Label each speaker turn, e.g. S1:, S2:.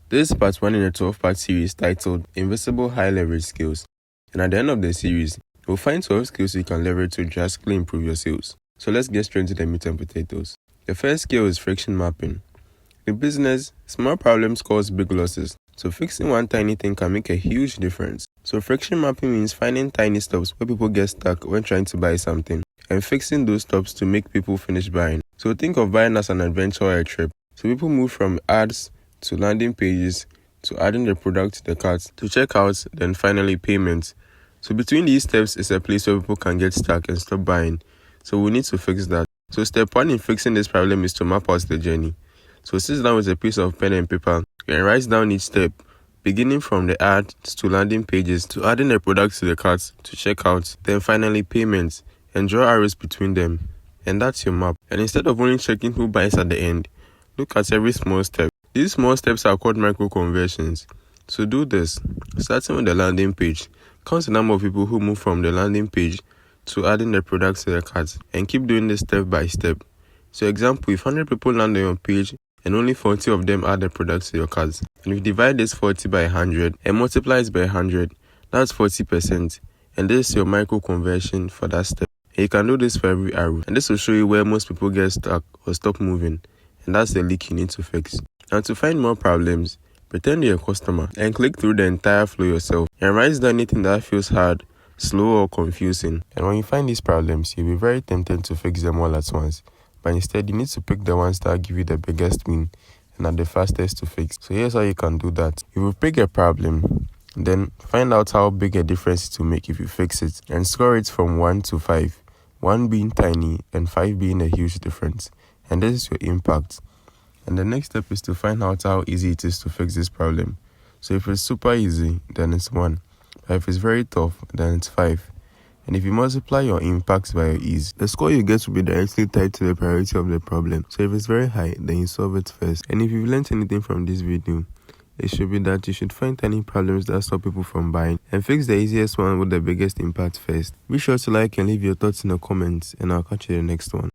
S1: This is part 1 in a 12-part series titled Invisible High Leverage Skills. And at the end of the series, you'll find 12 skills you can leverage to drastically improve your sales. So let's get straight into the meat and potatoes. The first skill is friction mapping. In business, small problems cause big losses. So fixing one tiny thing can make a huge difference. So friction mapping means finding tiny stops where people get stuck when trying to buy something, and fixing those stops to make people finish buying. So think of buying as an adventure or a trip. So people move from ads to landing pages, to adding the product to the cart, to checkout, then finally payment. So between these steps is a place where people can get stuck and stop buying. So we need to fix that. So step 1 in fixing this problem is to map out the journey. So sit down with a piece of pen and paper and write down each step, beginning from the ads to landing pages, to adding the product to the cart, to checkout, then finally payment, and draw arrows between them. And that's your map. And instead of only checking who buys at the end, look at every small step. These small steps are called micro conversions. So do this. Starting with the landing page, count the number of people who move from the landing page to adding the product to the cart, and keep doing this step by step. So example, if 100 people land on your page and only 40 of them add the product to your cart, and if you divide this 40 by 100 and multiply it by 100, that's 40%. And this is your micro conversion for that step. And you can do this for every arrow. And this will show you where most people get stuck or stop moving. And that's the leak you need to fix. Now to find more problems, pretend you're a customer and click through the entire flow yourself and write down anything that feels hard, slow or confusing. And when you find these problems, you'll be very tempted to fix them all at once. But instead, you need to pick the ones that give you the biggest win and are the fastest to fix. So here's how you can do that. You will pick a problem, then find out how big a difference it will make if you fix it, and score it from 1 to 5. 1 being tiny and 5 being a huge difference. And this is your impact. And the next step is to find out how easy it is to fix this problem. So if it's super easy, then it's 1. But if it's very tough, then it's 5. And if you multiply your impact by your ease, the score you get will be directly tied to the priority of the problem. So if it's very high, then you solve it first. And if you've learned anything from this video, it should be that you should find tiny problems that stop people from buying and fix the easiest one with the biggest impact first. Be sure to like and leave your thoughts in the comments, and I'll catch you in the next one.